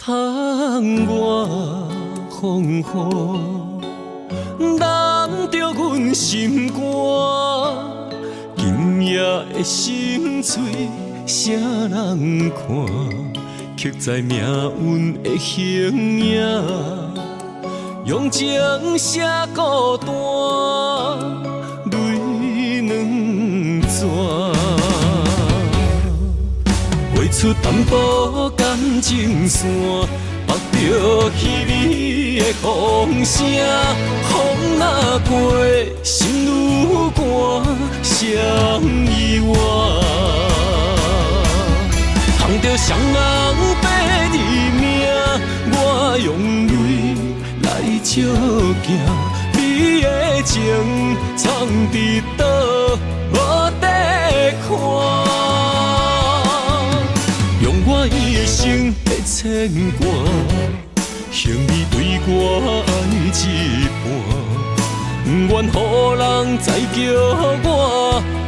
窗外风雨，染着阮心肝。今夜的心碎，啥人看？刻在命运的形影，用情写孤单，泪两逝。画出淡薄感情线，绑着稀微的风声。风若过，心愈寒，谁意外？通着双人白字名，我用泪来照镜。你的情藏伫倒，无地看。用我一生的牵挂，向你对我爱一半，不愿予人再叫我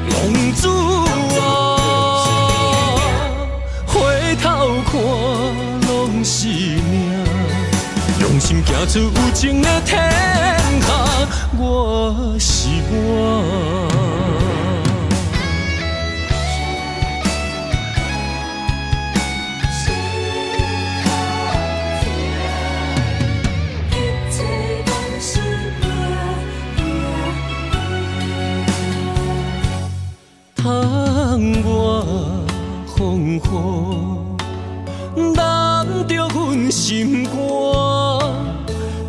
浪子啊。回头看，拢是命，用心行出有情的天下，我是我。窗外风雨，染着阮心肝。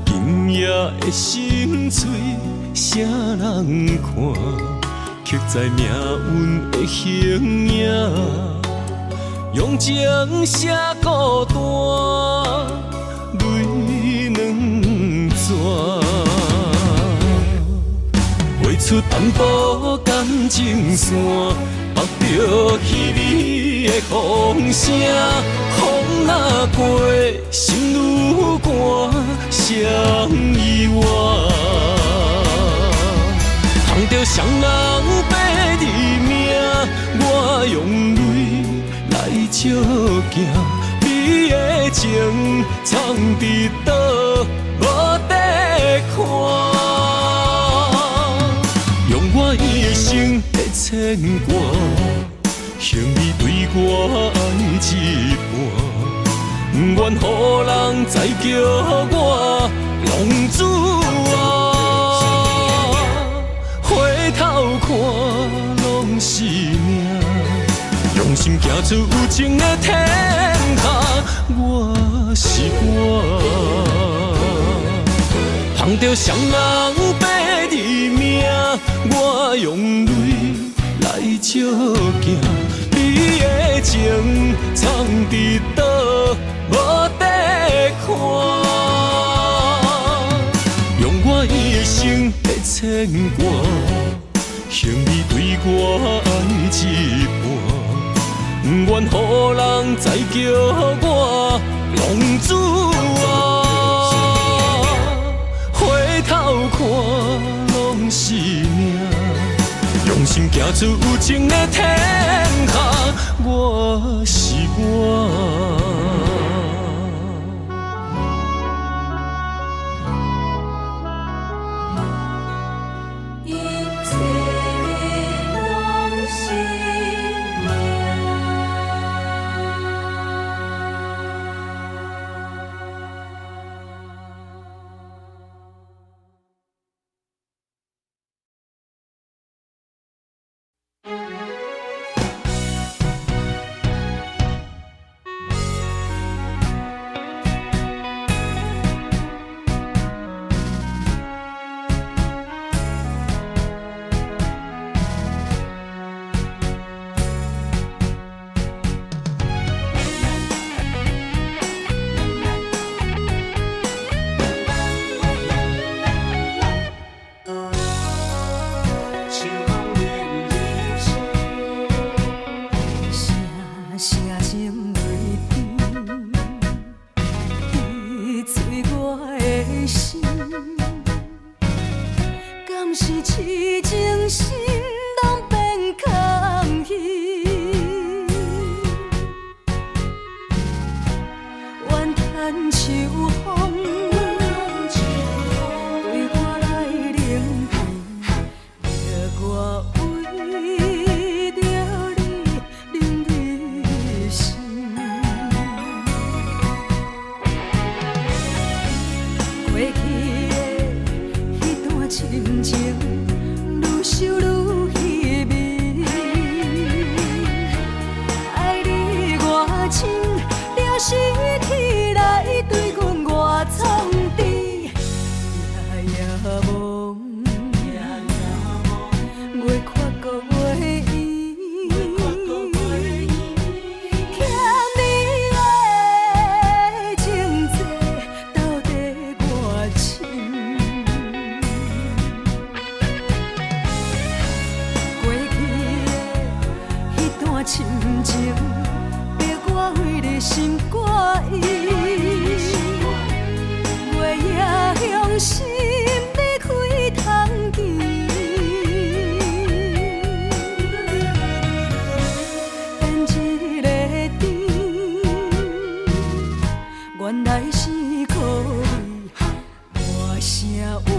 今夜的心碎，啥人看？刻在命运的形影，用情写孤单，泪两逝。画出淡薄感情线，绑着稀微的风声。风若过，心愈寒，谁意外？通着双人白字名，我用泪来照镜。你的情藏伫倒，无地看。用我一生的牵挂，向你对我爱一半，不愿予人再叫我浪子啊。回头看，拢是命，用心行出有情的天下，我是我。通着双人白字名，我用泪来照镜。你的情藏伫倒，无地看。用我一生的牵挂，向你对我爱一半，不愿予人再叫我浪子啊。回头看，拢是命，用心行出有情的天下，我是我。叹秋风，对我来冷甜，叫我为着你冷你心。过去的迄段亲情，愈想愈稀微。爱你偌深，了尸体来对阮偌创治，夜夜梦，月缺搁月圆，欠你的情债到底偌深？过去的迄段亲情，逼我为你心肝意，月夜向心要开通见。变一个甜，原来是苦味，大声怨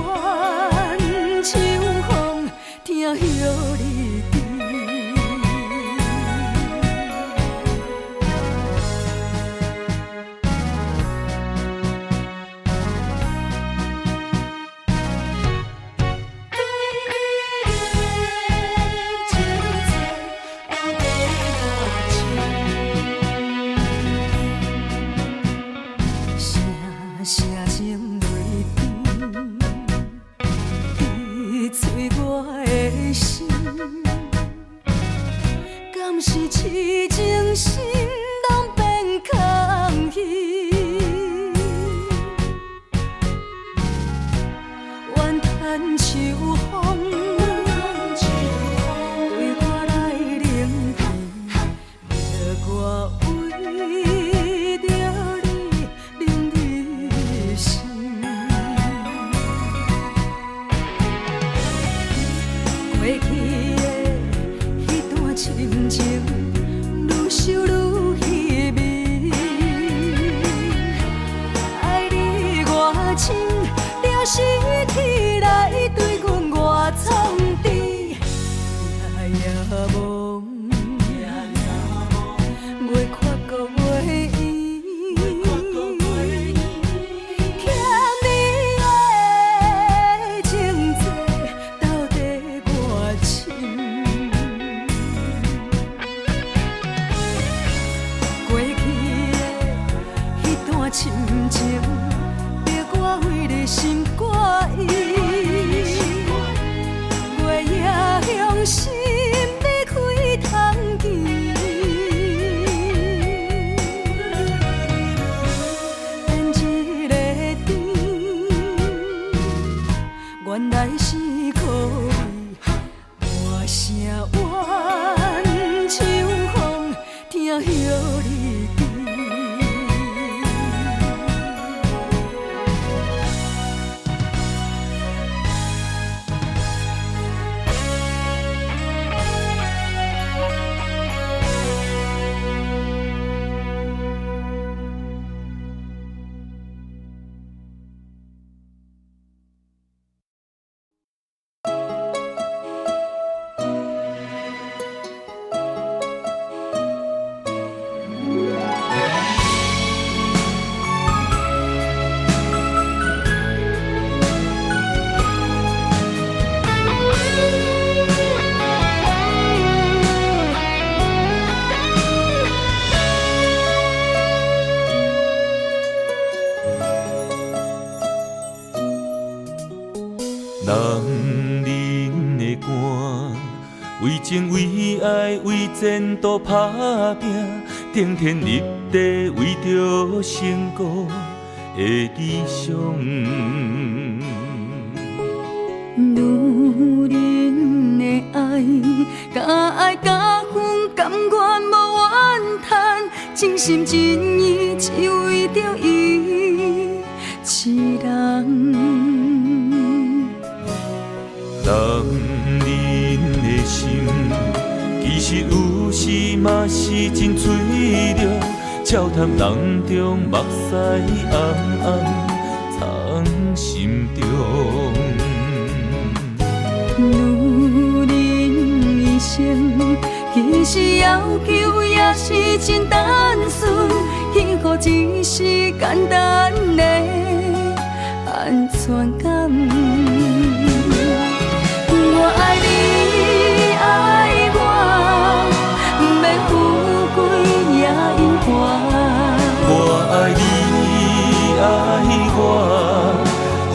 秋风，听晓你甜。声声泪甜，去催我的心，敢是痴情心拢变空虚？怨叹秋风，对我来冷甜，叫我为着你冷你心。过去的迄段亲情，愈想愈稀微。爱你偌深，了尸体来对阮偌创治，夜夜梦，月缺搁月圆，欠你的情债到底偌深？过去的迄段亲情，逼我为你心肝意，月夜向心要开通见。变一个甜，原来是苦味，大声怨秋风，听晓你甜。人人的肝，为情为爱为前途打拼，顶天立地为着成功的理想。女人的爱，甲爱甲恨，甘愿无怨叹，真心真意只为着伊一人。人的心，其实有时嘛是真脆弱，照谈人中目屎暗暗藏心中。女人一生，其实要求也是真单纯，幸福只是简单的安全感。我爱你，爱我，不免富贵也永远。我爱你，爱我，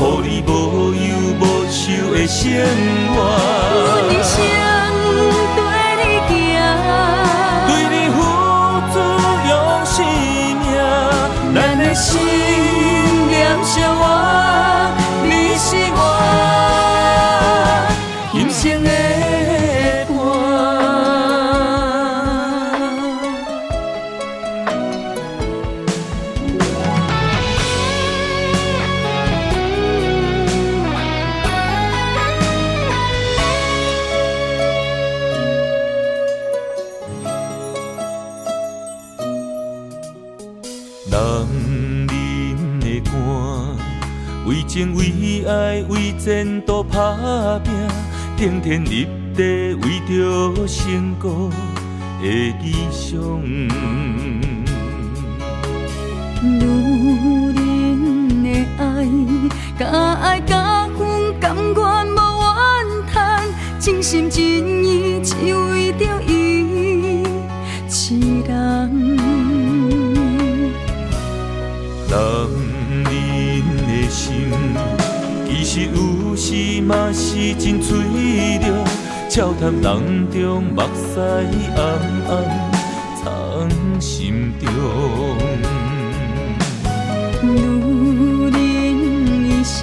予你无忧无愁的生活。一生对你行，对你付出用生命，咱的心念相活，你是我今生的伴。人人的肝，为情为爱为前途打拼，天天立地为着成功的理想。女人的爱，甲爱甲恨甘愿无怨叹，真心真意只为着伊一人。人的心，其实有时嘛是真脆弱，照谈人中目屎暗暗藏心中。女人一生，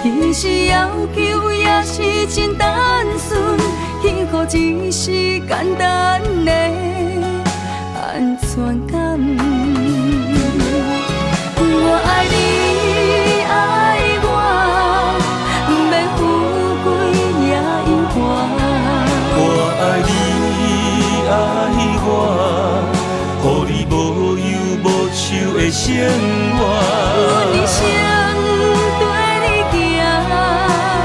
其实要求也是真单纯，幸福只是简单的安全感。我爱你，爱我，不免富贵也永远。我爱你，爱我，予你无忧无愁的生活。一生对你行，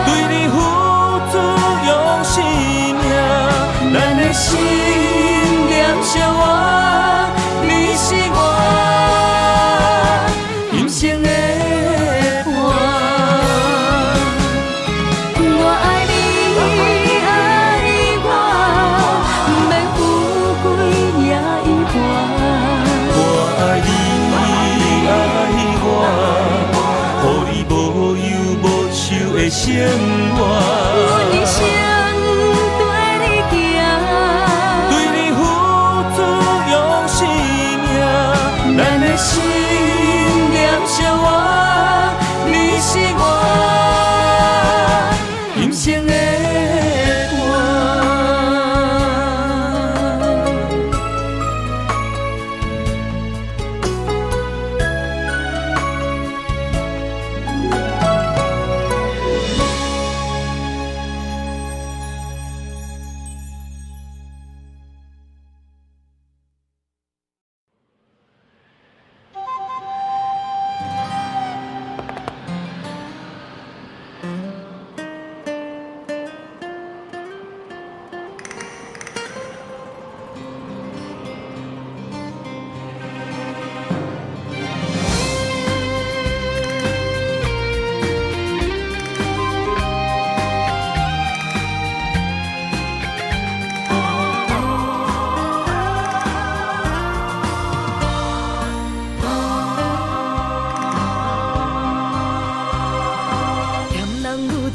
对你付出用生命，咱的心念相活，你是我今生的伴。我爱你，爱我，不免富贵也永远。我爱你，爱我，予你无忧无愁的生活。一生对你行，对你付出用生命，咱的心念相活，你是我今生的伴。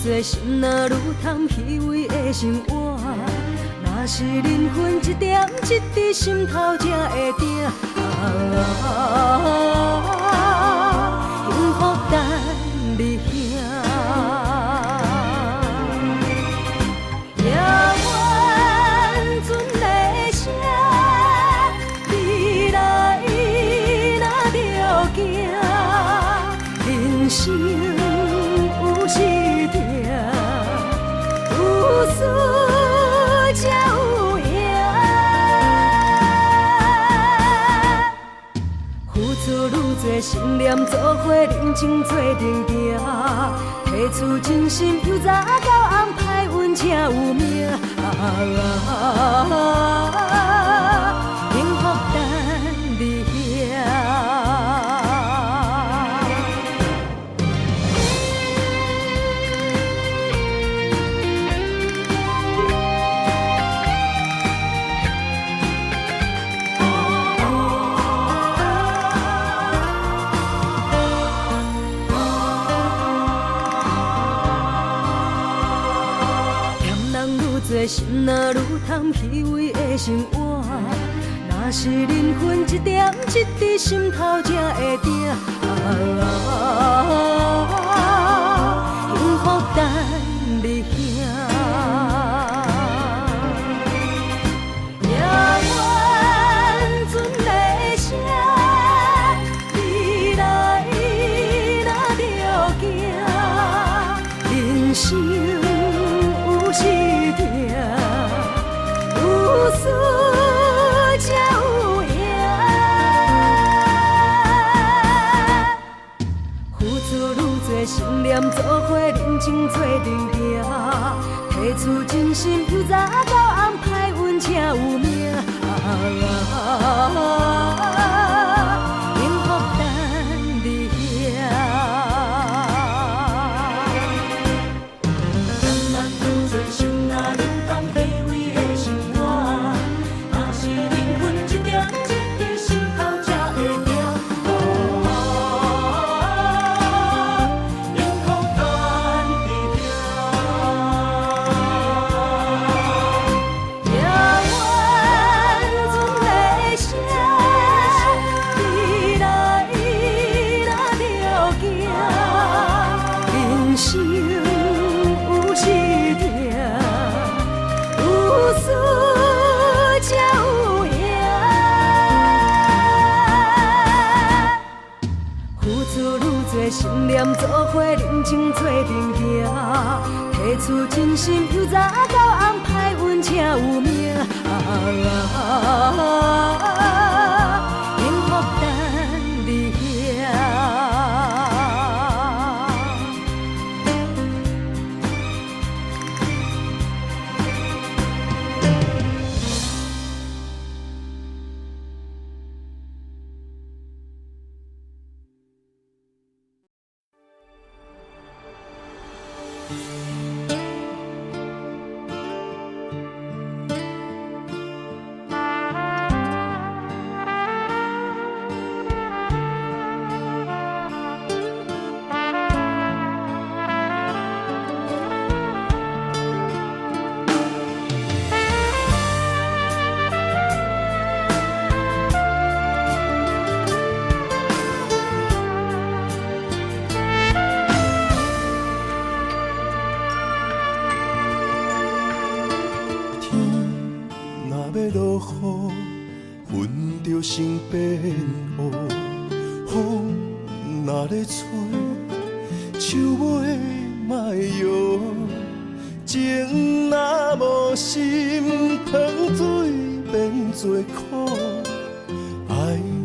多心若愈贪虚伪的生活，若是人分一点一滴心头才会定。幸福等你兄，夜晚船的声，未来若着行，人生。有时痛，有输才有赢。做信念，做伙认真做阵行，提出真心，由早到暗，歹运才有命。幸福等你遐。心若愈贪虚伪的生活，若是人分一点一滴心头才会定。幸福等你遐，也愿存个声，未来若着行，人生有时。有输才有赢，付出愈多信念，做伙认真做阵行，提出真心，由早到暗，歹运才有命。幸福等你遐。信念做伙认真做阵行，提出真心，由早到暗，歹运才有命。幸福等你遐。落雨，云就成变乌；风若咧吹，树尾莫摇。情若无心，汤水变做苦；爱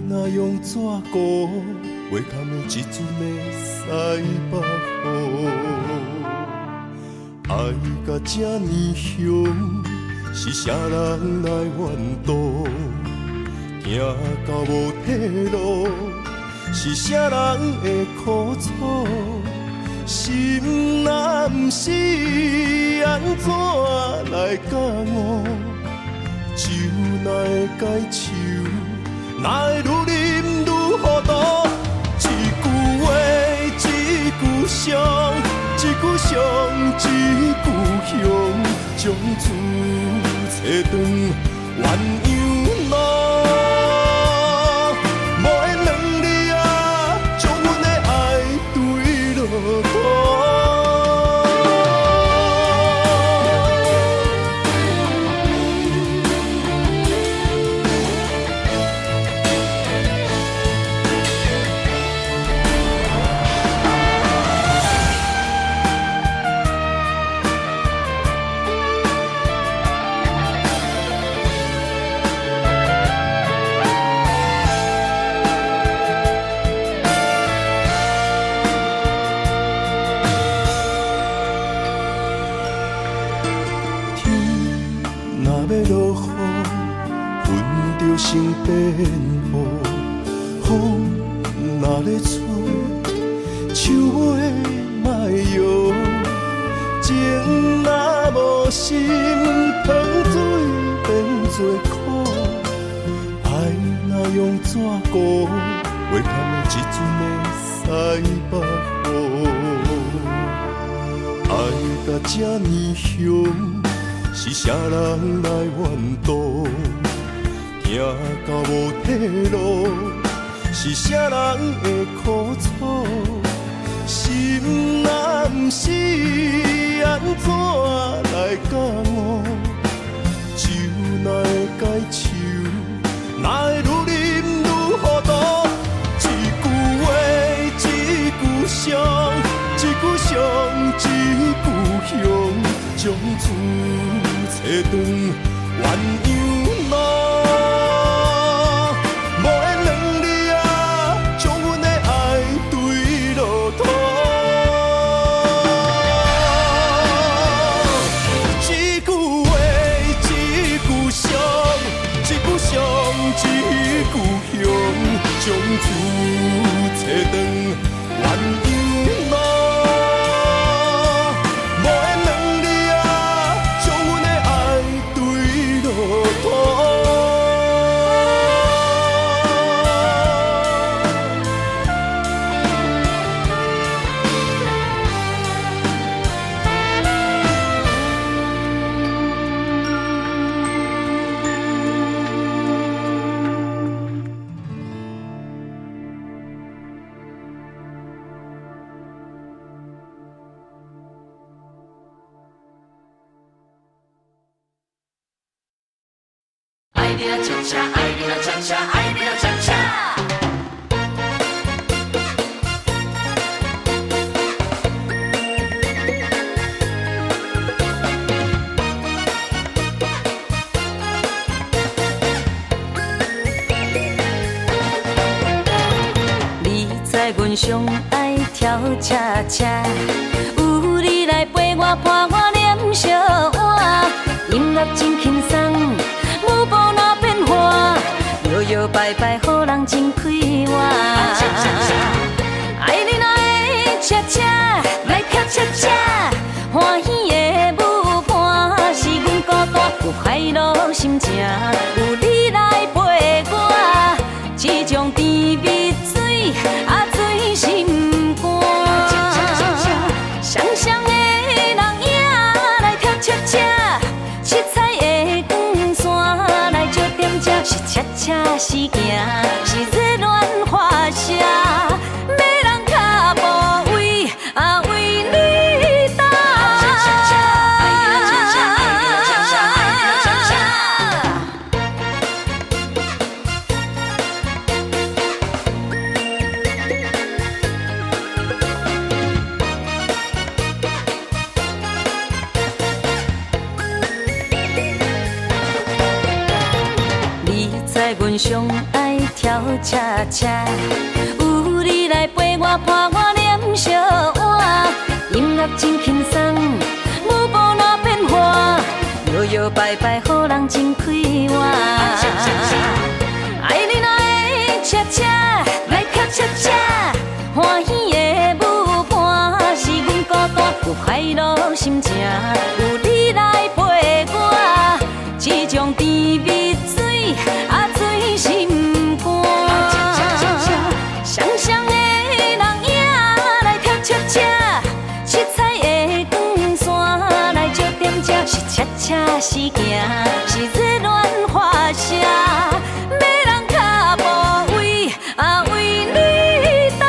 若用纸糊，袂堪的一阵的西北风。爱甲这呢凶。是啥人来怨妒？行到无退路，是啥人会苦楚？心若不是安怎来感悟？酒哪会解愁？哪会愈啉愈糊涂？一句话，一句伤，一句伤，一句凶，将自找断鸳鸯路，无缘两字啊，将阮的爱对落土。手尾莫摇。情若无心，糖水变做苦。爱若用纸糊，袂堪的一阵的西北雨。爱到这呢凶，是啥人来怨妒？行到无退路，是啥人会苦楚？心若不是安怎来感悟？酒哪会解手，哪会愈啉愈糊涂？一句话，一句伤，一句伤，一句香，将厝找转鸳鸯路。无缘两字啊，将阮的爱对落土。一句话，一句伤，一句伤，一句香，将厝找转鸳鸯路。无缘两字啊，将阮的爱对落土。爱你啦恰恰，爱你啦恰恰，爱你啦恰恰。你知阮上爱跳恰恰，有你来陪我伴我念小碗，音乐真轻松。舞步若变化，摇摇摆摆，予人真快活。爱你若会恰恰，来跳恰恰，欢喜的舞伴是阮孤单，有快乐心情，有你来陪我，这种甜蜜水啊醉心肝。双双的人影来跳恰恰，七彩的光线来照点这，是恰恰是行，是热恋花谢，要人脚步为啊为你打。阮上爱跳恰恰，有你来陪我伴我念小碗，音乐真轻松，舞步若变化，摇摇摆摆，予人真快活。爱你若会恰恰，来跳恰恰，欢喜的舞伴是阮孤单，有快乐心情，有你来陪我，这种甜蜜水啊醉心肝。双双的人影来跳恰恰，七彩的光线来照点这，是恰恰是行，是热恋花谢，要人脚步为啊为你打。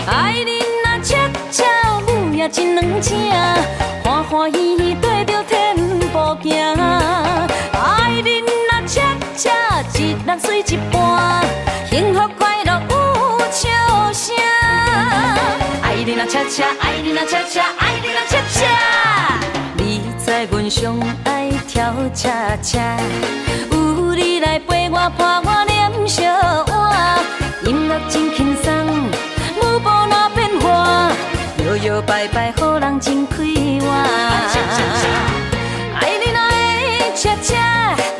爱你若恰恰，舞也真软正，欢欢喜喜跟着天步行。爱你若恰恰，一人水一半，幸福快乐有笑声。爱你若恰恰，爱你若恰恰，爱你若恰恰。你知阮上爱跳恰恰，有你来陪我伴我念小碗，音乐真轻松，舞步若变化，摇摇摆摆，予人真快活。爱你若会恰恰，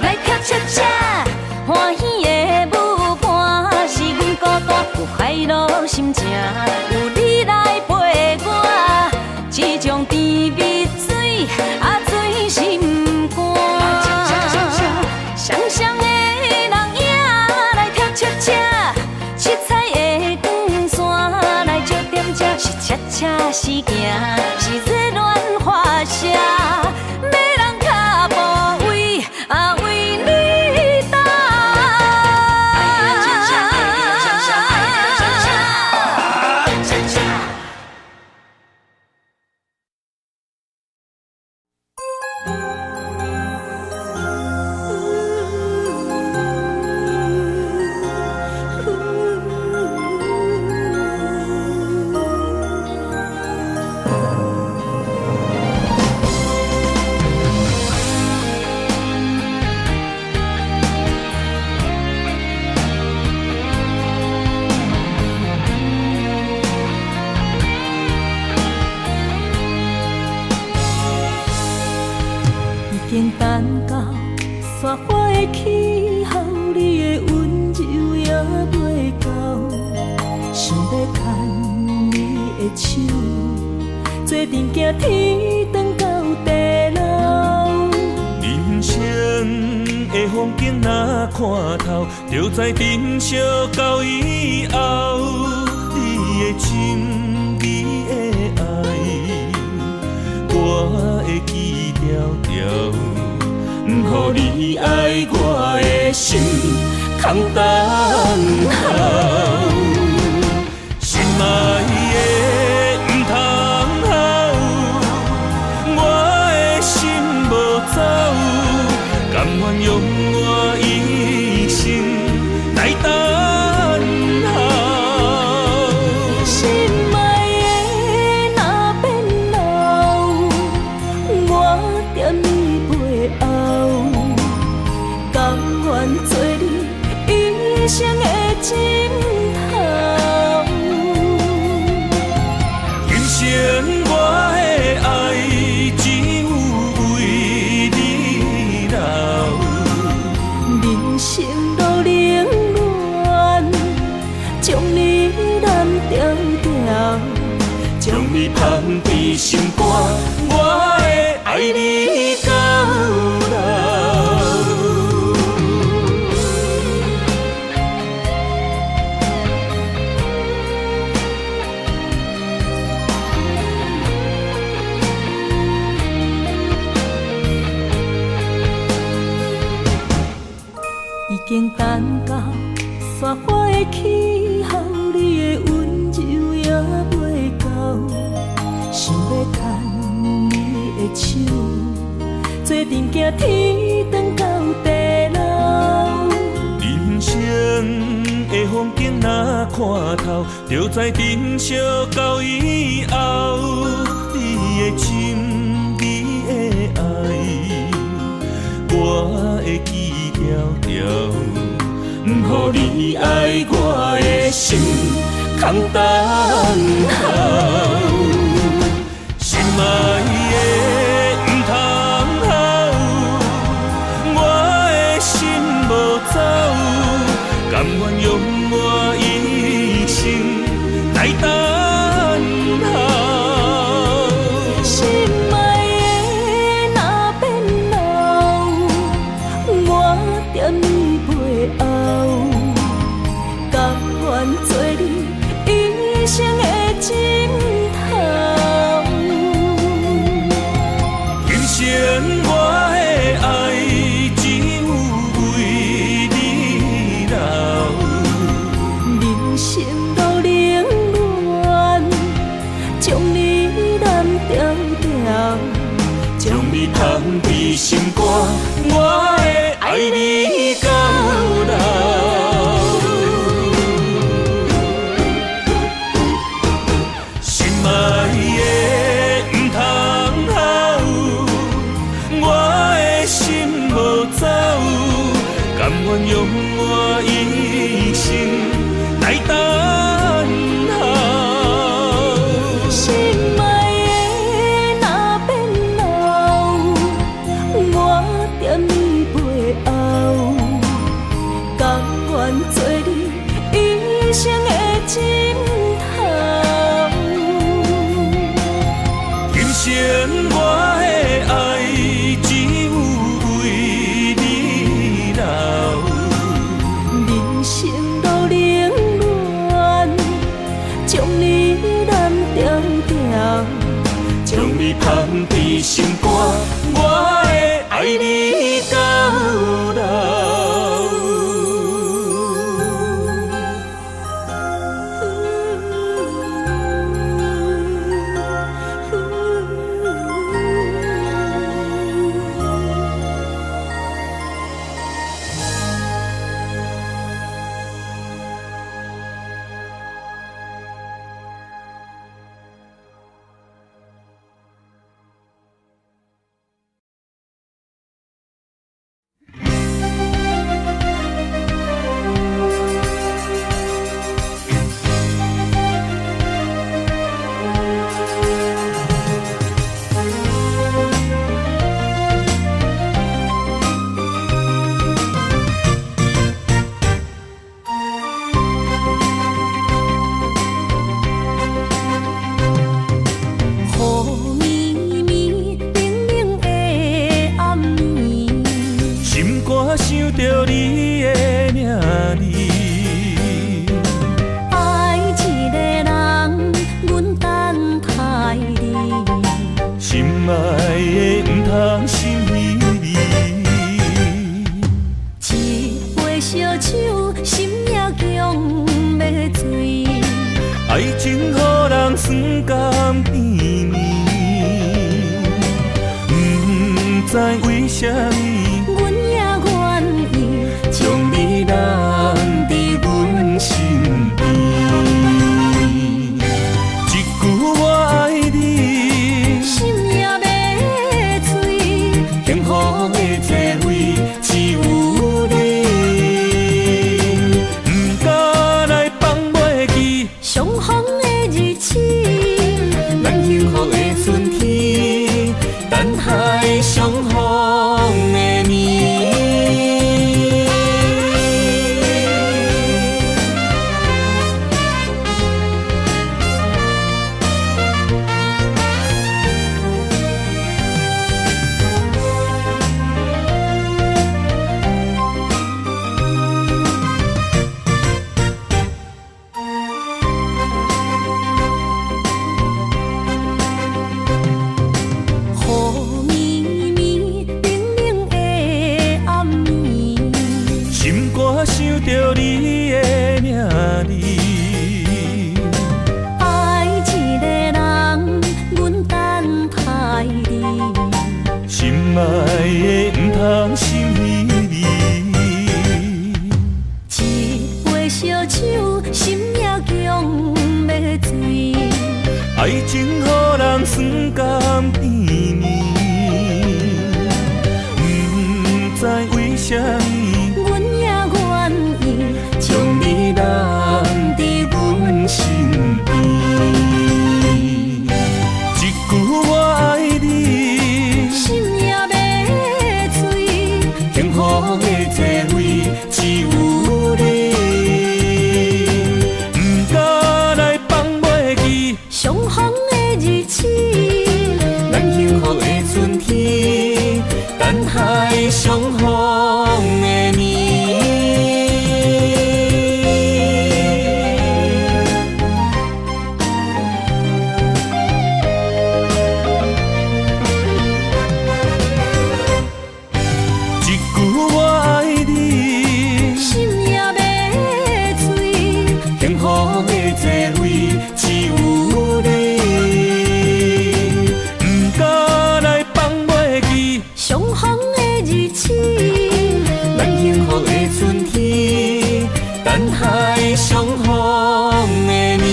来跳恰恰，欢喜的舞伴是阮孤单，有快乐心情，有你来陪我，这种甜蜜水啊醉心肝。双双的人影来跳恰恰，七彩的光线来照点这，是恰恰是行，是热恋花谢，要人脚步为为你等。已经等到雪花的气候，你的温柔也袂到，想要牵你的手，做阵行天长到地老。人生的风景若看透，就知珍惜到以后。你的情，你的爱，我会记条条。不予你爱我的心空等候，心爱的不通好，我的心无走，甘愿用我一生来等候。心爱的若变老，我踮你背后，甘愿做你一生的枕头。今生我的爱只有为你留，人生路冷暖，将你揽条条，将你放伫心肝，我会爱你到老。已经等到雪花的气候，你的温柔也袂到，想要牵你的手，做阵行天长到地老。人生的风景若看透，就知珍惜到以后。你的情，你的爱，我会记条条。不予你爱我的心空等候，心爱的不通好，我的心无走，甘愿用我一生来等候。心爱的若变老，我踮你背后，甘愿做你一生的枕头。今生我的爱只有为你留，人生路冷暖，将你揽条条，将你放伫心肝，我会爱你到老。心爱的不通好，我的心无走，甘愿用我一生来泪藏在心肝，我会爱你到老。想着你的名字，爱一个人，阮等待你，心爱的不通心稀微。一杯烧酒，心也强要醉。爱情予人酸甘甜蜜，不知为什么，阮也愿意将你揽伫阮身边。一句我爱你，心也要醉。幸福的座位只有你，不敢来放袂记相逢的日子，咱幸福的春天，等待相逢的年。雨绵绵，冷冷的暗暝，心肝想着你的名字，爱一个人，阮等待你，心爱的不通心稀微。一杯烧酒，心也强要醉。爱情予人酸甘甜蜜，不知为什么，阮也愿意将你揽伫阮身边。一句我爱你，心也要醉。幸福的座位只有你，不敢来放袂记相逢的日子，咱幸福的春天，等待相逢的年。一句我爱你，心也要醉。幸福的座位只有你，不敢来放袂记相逢的日子，咱幸福的春天，等待相逢的年。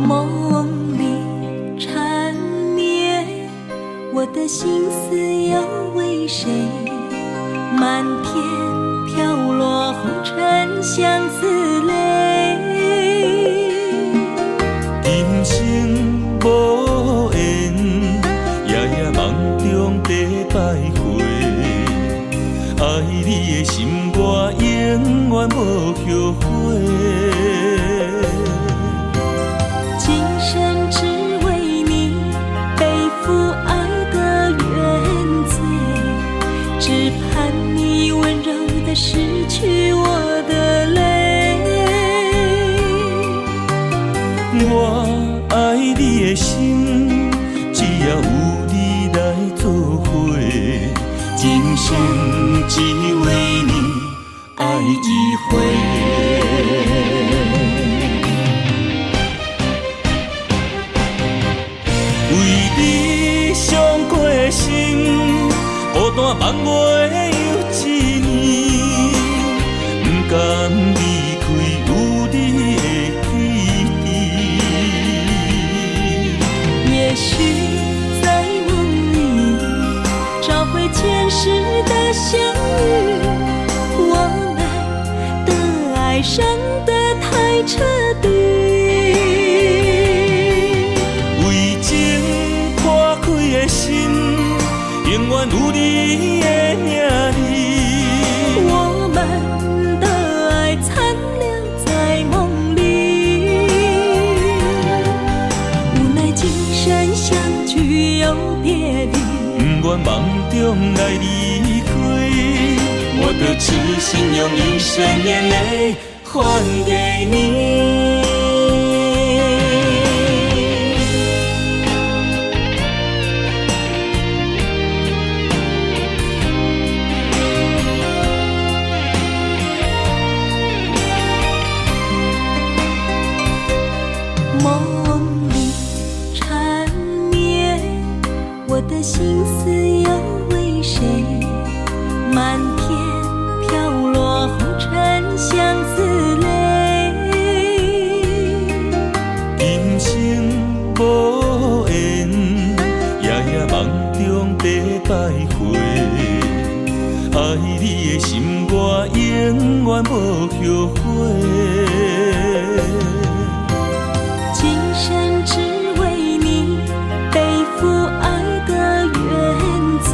梦里缠绵，我的心思又为谁？漫天飘落红尘相思泪。人生无缘，夜夜梦中在徘徊。爱你的心，我永远无后悔。今生只为你背负爱的原罪，只盼你温柔地拭去我的泪。我爱你的心，只要有你来作伙，今生只为你爱一回。为你伤过心，孤单梦袂有一年，不甘离开有你的起点。也许在梦里找回前世的相遇，我们的爱伤得太彻底。为情破开的心，永远有你的名字。我们的爱残留在梦里，无奈今生相聚又别离，不愿梦中来离开，我的痴心用一生眼泪还给你。梦里缠绵，我的心思又为谁？漫天飘落红尘相思泪。人生无缘，夜夜梦中在徘徊。爱你的心，我永远无后悔。今生只为你背负爱的原罪，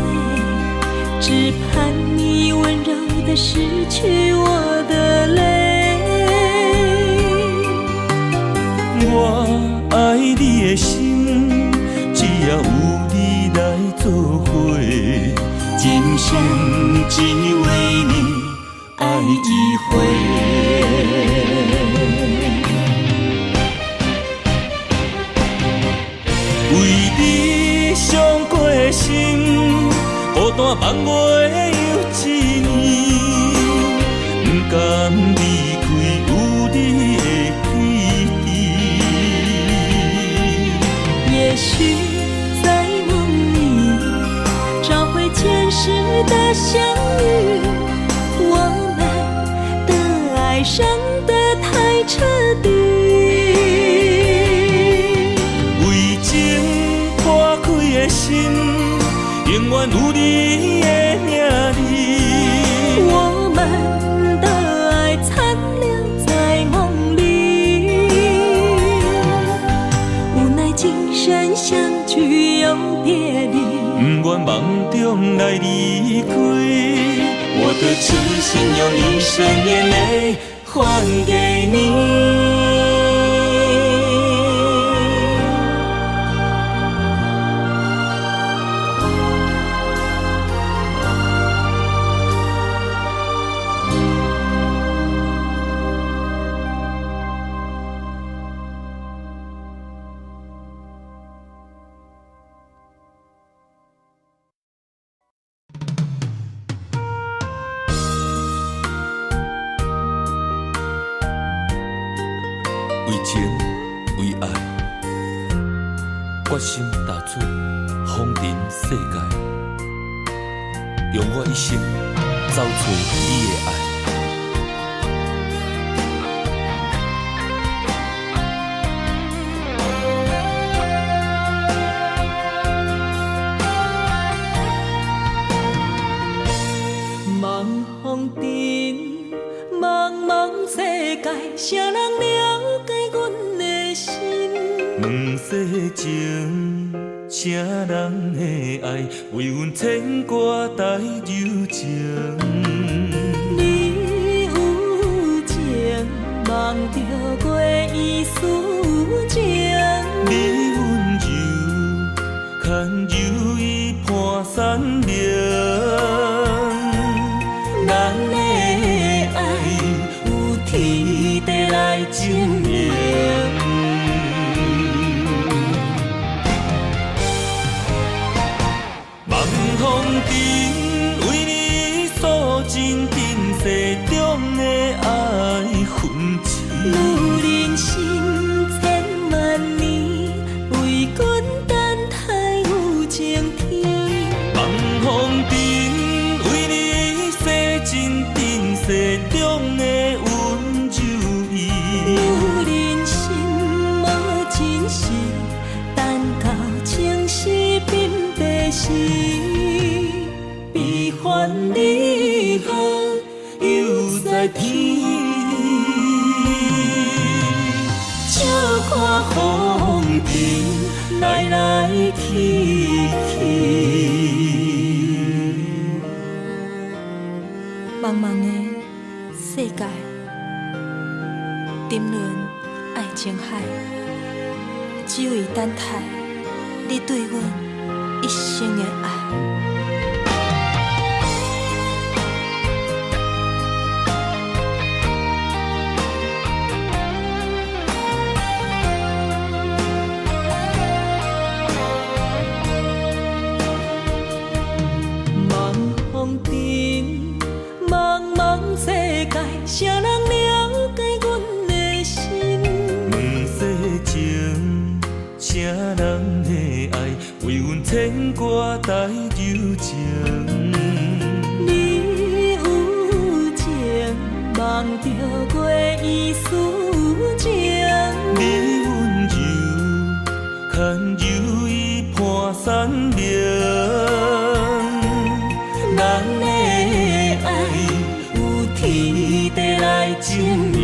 只盼你温柔地拭去我的泪。我爱你的心，只要有你来作伙，今生只为你爱一回。为你伤过心，孤单梦袂有一年，不甘离开有你的起点。也许在梦里找回前世的相遇，我们的爱伤得太彻底。为情破开的心，永远有你的名字。我们的爱残留在梦里，无奈今生相聚又别离，不愿梦中来离开，我的痴心用一生眼泪还给你。为情为爱，决心踏出风尘世界，用我一生找寻你的爱。问世情，啥人的爱为阮牵挂带柔情？你有情，梦着月依思情。你温柔，牵柔伊伴山明。咱的爱有天地来证明。望风尘为你诉尽尘世中的爱痕迹。女人心千万年，为君等待有情天。望风尘为你洗尽尘世中的温柔意。女人心无真实，等到情丝鬓白时，悲欢离合犹在天。笑看风尘来来去去。茫茫的世界，沉沦爱情海，只为等待你对阮一生的爱。谁人了解阮的心？问世情，啥人的爱为阮牵挂带柔情？你有情，梦着月依思情。你温柔，牵柔伊伴山明。咱的爱有天地来证明。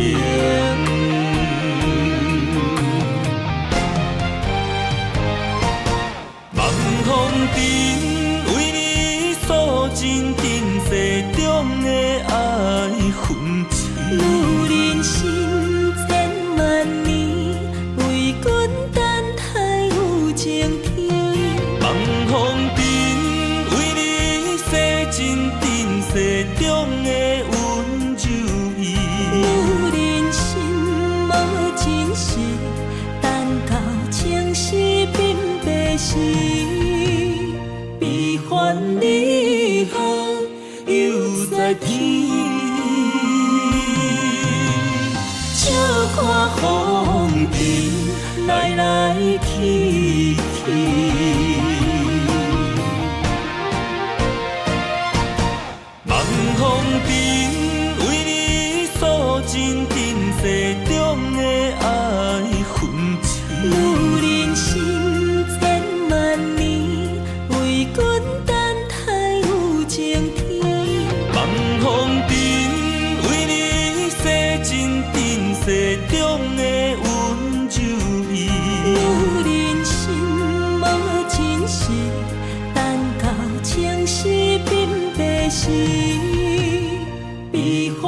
望风尘为你诉尽尘世中的爱痕迹。女人心千万年，为君等待有情天。望风尘为你洗尽尘世中的温柔意。女人心无真实，等到情丝鬓白时，悲欢离合犹在天。笑看风尘来来去去。望风尘为你诉尽尘世中的爱痕迹。女人心千万年，为君等待有情天。望风尘为你洗尽尘世中的温柔意。女人心无真实，等到情丝鬓白时，悲欢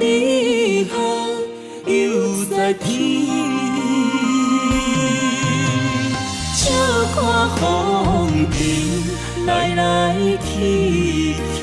离合犹在天。笑看风尘来来去去。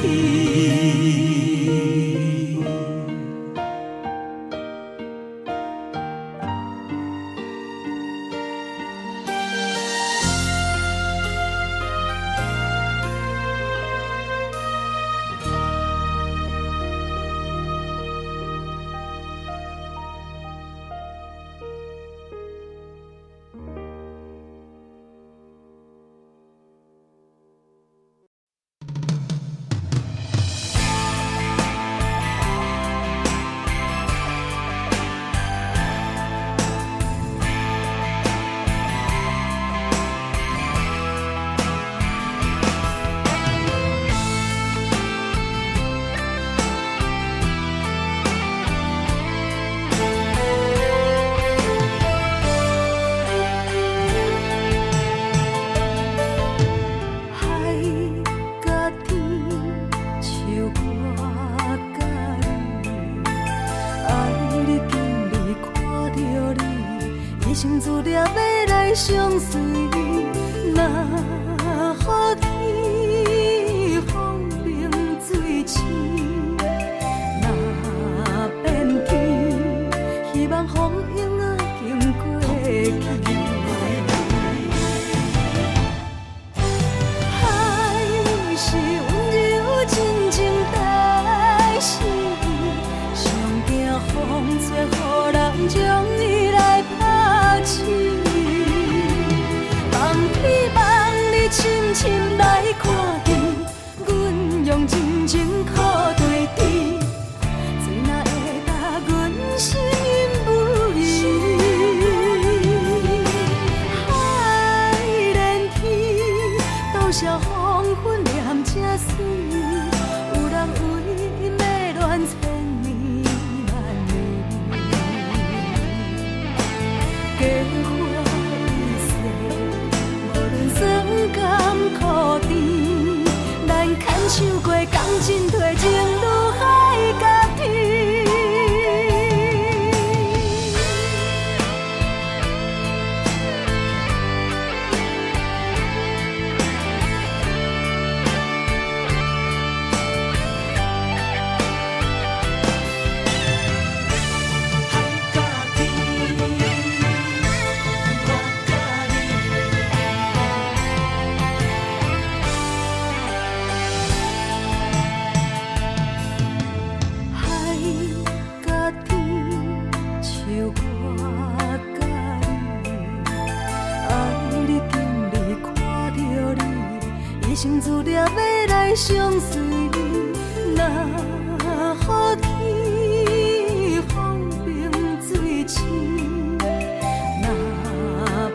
来相随，若予天风平水清，若变天，希望风影仔经过去。海是温柔真情代诗，上惊风吹，予人将伊来拍醒。望你望你深深来看见，阮用真情靠对峙，谁若会甲阮心不移？海连天，多少黄昏念这水，有人为因要恋千年万年。假花一世，无论酸甘苦甜，咱牵手过共进退，情愈海甲天。心自念要来相随，若予天风平水清，若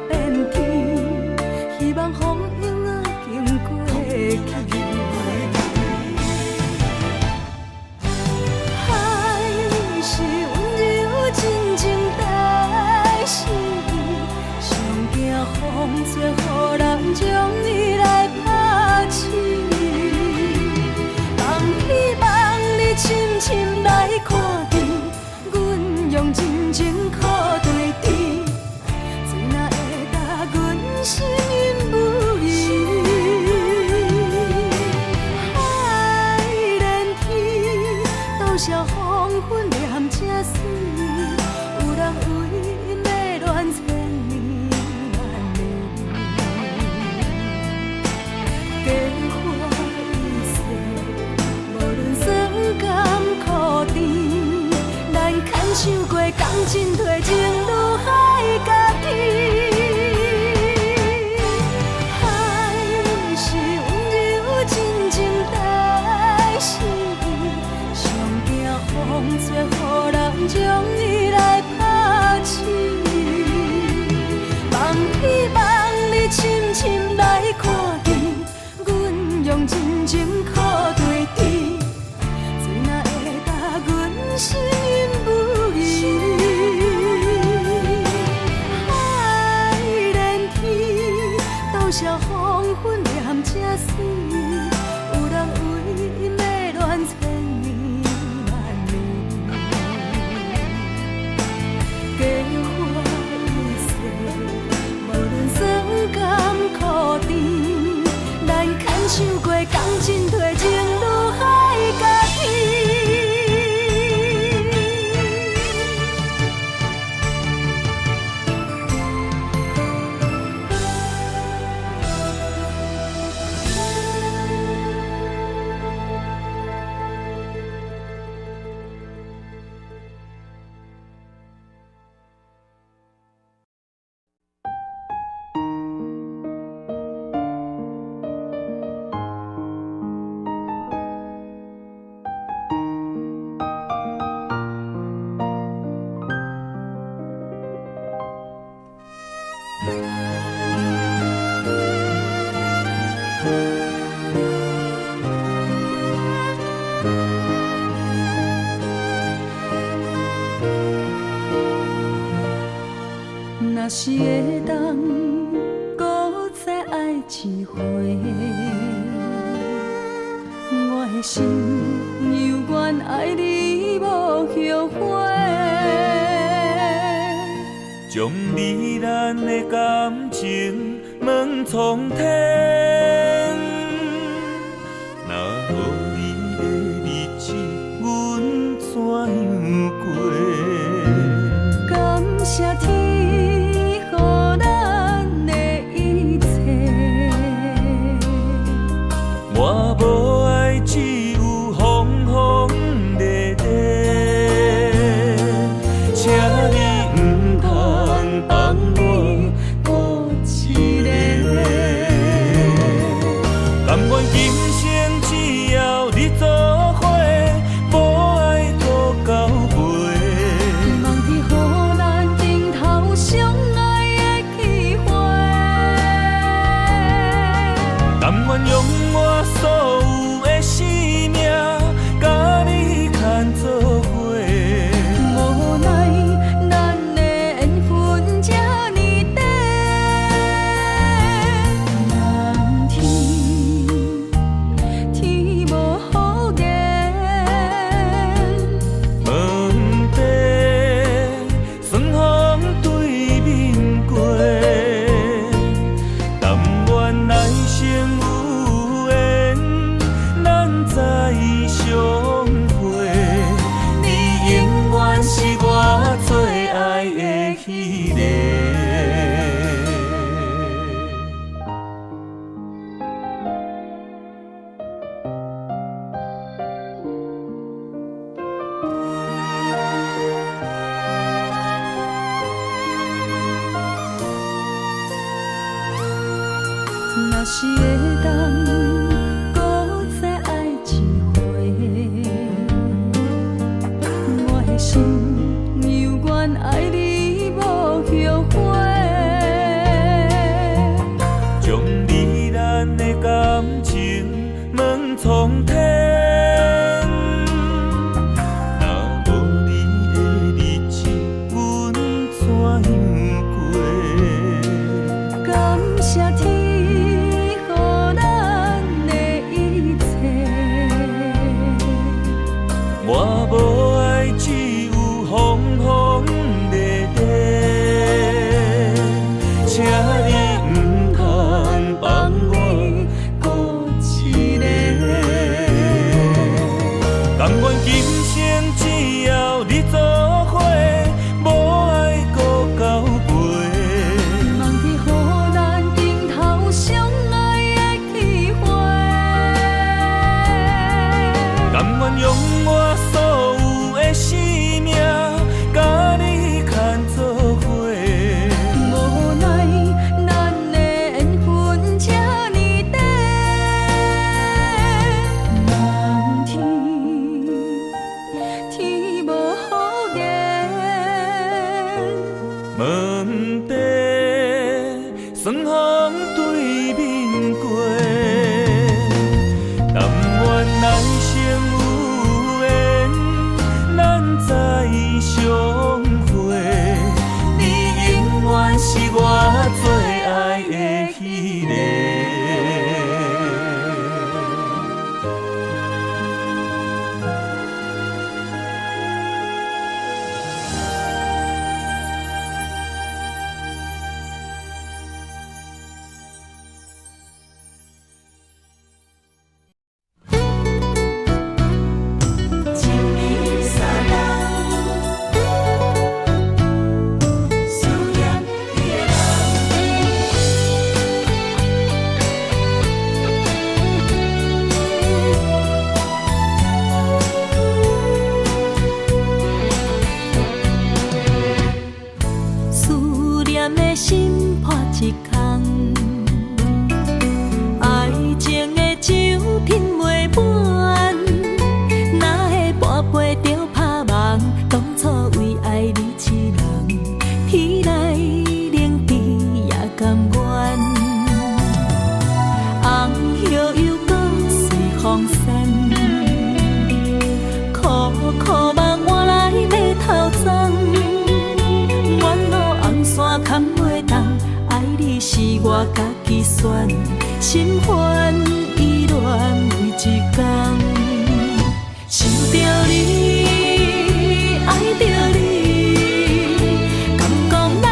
变天，希望风影仔经过去。海是温柔真情代诗，上惊风吹，予人将伊来拍醒。望你望你深深来看见，阮用真情靠对峙，谁若会甲阮心不移？海连天，多少黄昏念这水，有人为因要恋千年万年。假花一世，无论酸甘苦甜，咱牵手过共进退，情愈海甲天。海是温柔真情代诗，上惊风吹，予人将伊来拍醒。望你望你深深来看见，阮用真情靠对峙，谁若会甲阮心不移？海连天，多少黄昏念这水，有人为因要恋千年万年。假花一世，无论酸甘苦甜，咱牵手过共进退，情愈海甲天。若是会当搁再爱一回，我的心犹愿爱你无后悔。将你咱的感情问苍天。若无你的日子，阮怎样过？感谢天，予咱的一切。我无爱，只有风风地地。请你唔通放我孤一个。甘愿今生只要你做伙，无爱搁到尾。望天予咱顶头相爱的机会。但愿用我所有的生命，甲你牵做伙。无奈咱的缘分这呢短，人天无好言。问题顺风对面过，但愿来生有缘，咱再相会。你永远是我最爱的迄个。若是会当搁再爱一回，我的心犹原爱你无后悔。将你咱的感情问苍天。若无你的日子，阮怎样过？感谢天，予咱的一切。我无爱，只有风风地地。请你唔通放我孤一个。甘愿今生只要你做伙，无爱搁到尾。望天予咱顶头相爱的机会。甘愿用我所有的生命，甲你牵做伙。无奈咱的缘分这呢短，人天无好言。问题顺风对面过，但愿来生有缘，咱再相会。你永远是我最爱的迄个。思念的心破一空，爱情的酒品袂满，哪会半杯就拍梦？当初为爱你一人，天来冷滴也甘愿。红叶又搁随风散，苦苦梦换来要头鬃。远路红线牵袂动，爱你是我家己选，心烦意乱每一天。想着你，爱着你，敢讲咱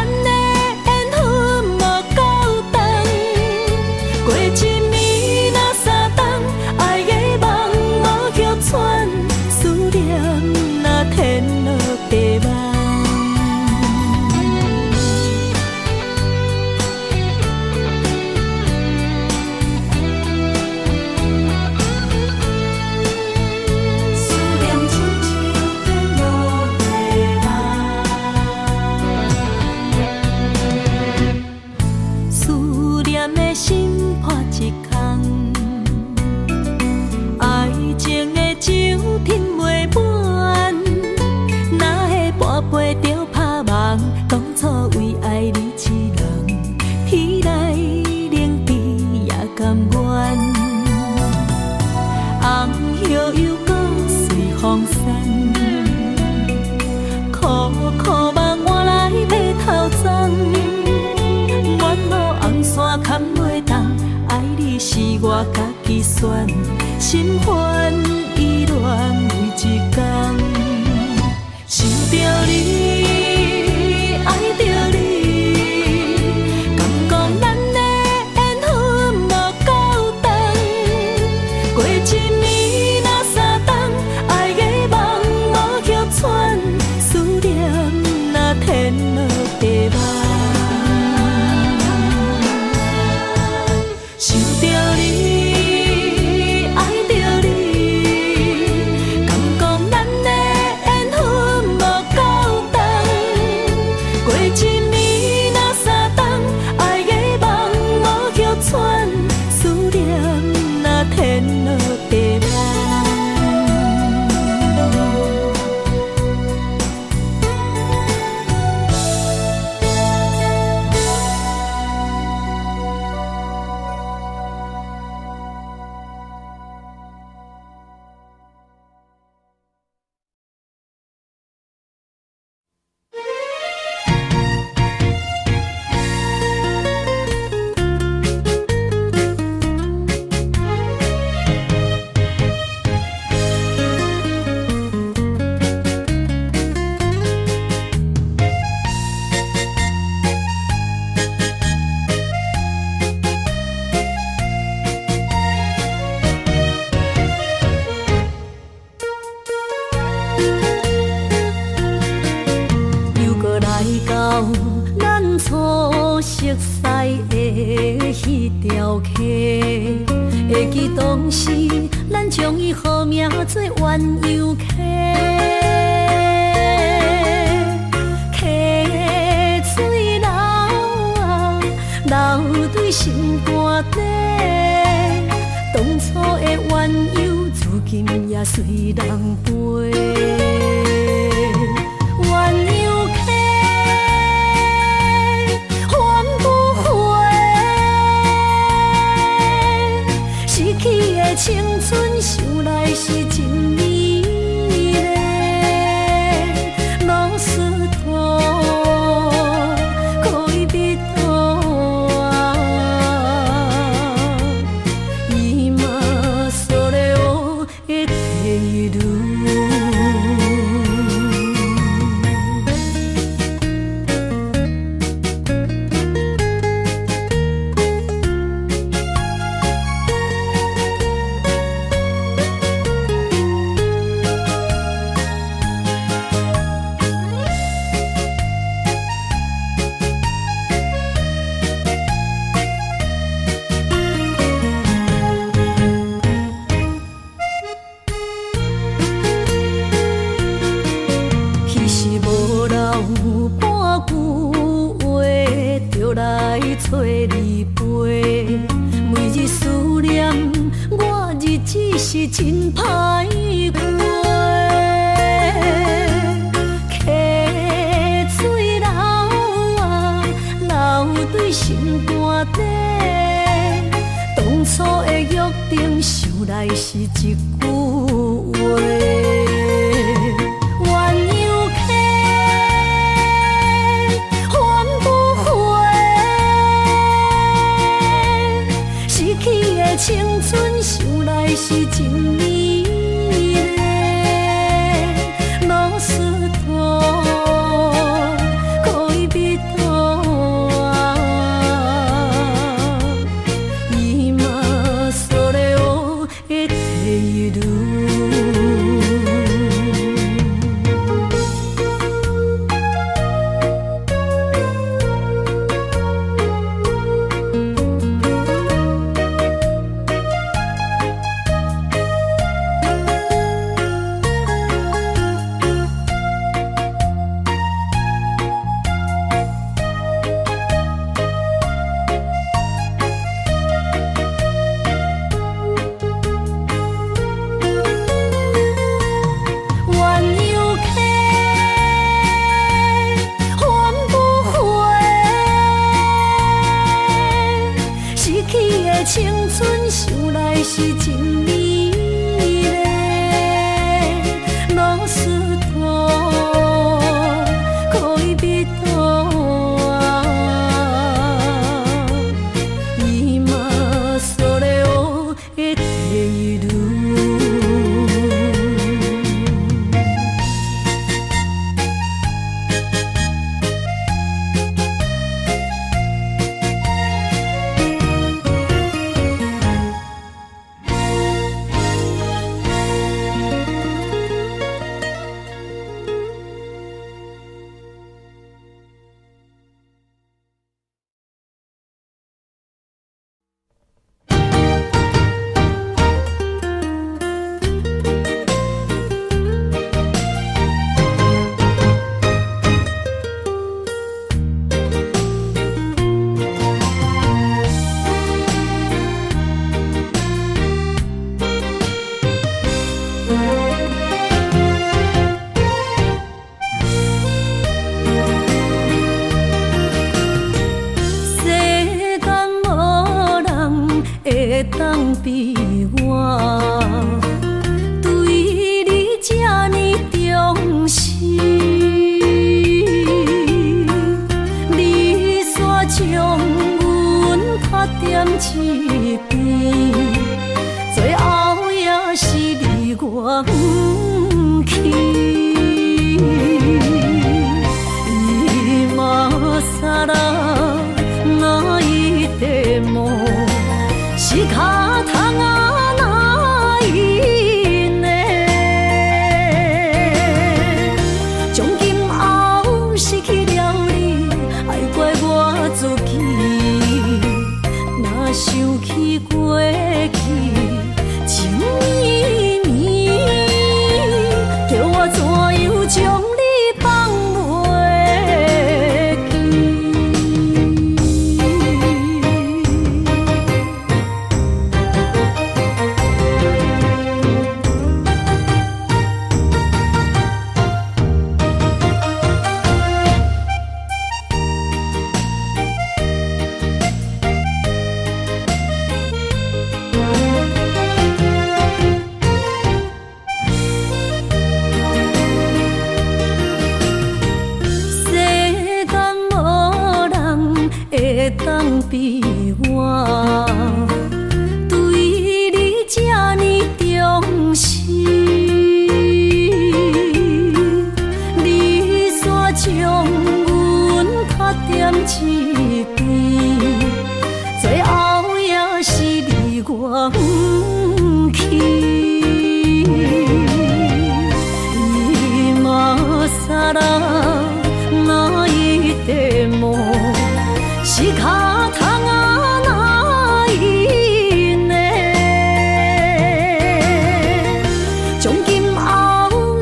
是我家己选，心烦意乱每一天，想着你，爱着你，敢讲咱的缘分无够长，过一年若三冬，爱的梦无曲喘，思念若天落地网。想着你，爱着你，敢讲咱的缘分无够长，过一年若三冬，爱的梦无曲喘，思念若天落地网。又搁来到咱初熟悉的迄条溪，会记当时咱将伊号名做鸳鸯溪。溪水流啊，流对心肝底，当初的鸳鸯，至今也随人陪。鸳鸯溪，换不回，失去的青春，想来是真美丽。老师徒，可以别途啊，伊嘛所了的地路。彼时无留半句话，就来找你陪。每日思念，我日子是真歹过。溪水流啊，流对心肝底。当初的约定，想来是一句话。鸳鸯溪，换不回，失去的青春，想来是真美丽。老师徒，可以别途啊，伊嘛所了的地路。青春想来是真美丽，老师徒可以别途啊，伊嘛所了会当比我对你这呢重视？你煞将阮拍点一边，最后也是你我不去。今さら泣いても仕方がないね。从今后失去了你，爱怪我自己。若想起过去情绵绵，叫我怎样将你放袂？当比我对你这呢重视，你煞将阮拍点一边，最后也是你我不去。今さら泣いても仕方がないね。从今后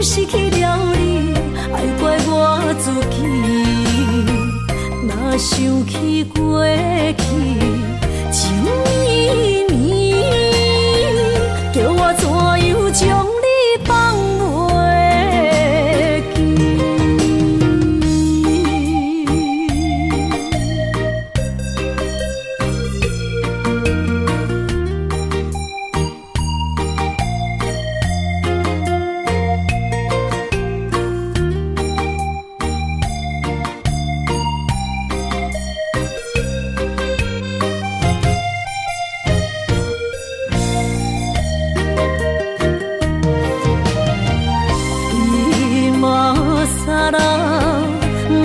失去了你，爱怪我自己。若想起过去情绵绵，叫我怎样将你放袂记？今さら泣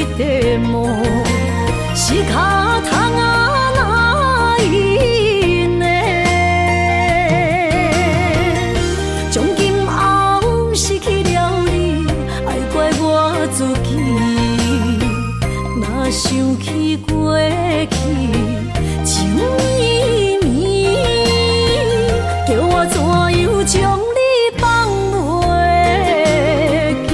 いても仕方がないね。从今后失去了你，爱怪我自己。若想起过去情绵绵，叫我怎样将你放袂记？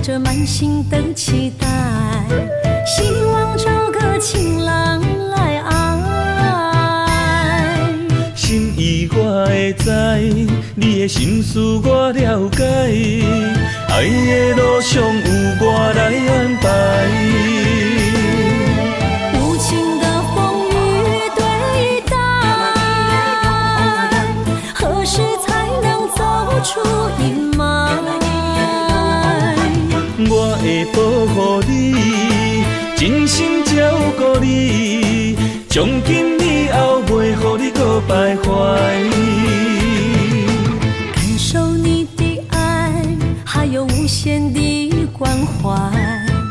着满心的期待，希望找个情郎来爱。心意我会知，你的心思我了解，爱的路上有我来安排。无情的风雨对待，保护你，真心照顾你，从今以后袂予你搁徘徊。感受你的爱，还有无限的关怀。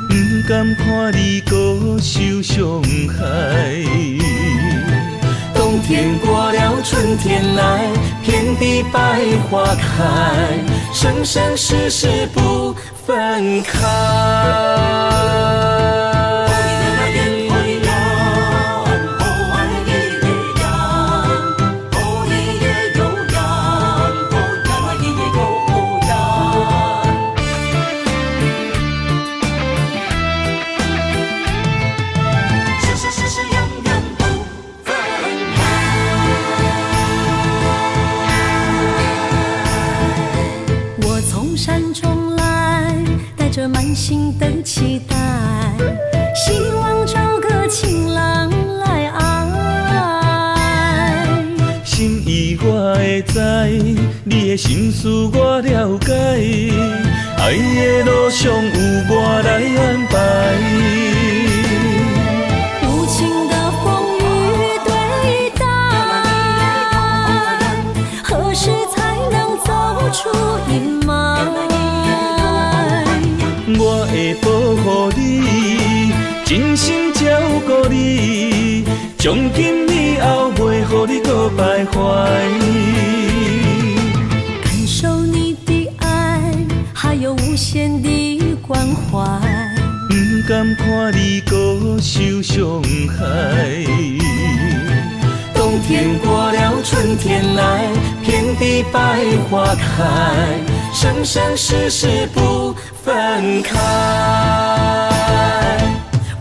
不甘看你搁受伤害。冬天过了，春天来，遍地百花开，生生世世不分开。满心的期待，希望找个情人来爱。心意我会知，你的心思我了解，爱的路上有我来安排。无情的风雨对待，何时才能走出阴霾？我会保护你，真心照顾你，从今以后袂予你搁徘徊。感受你的爱，还有无限的关怀。不甘看你搁受伤害。冬天过了，春天来，遍地百花开，生生世世不分开。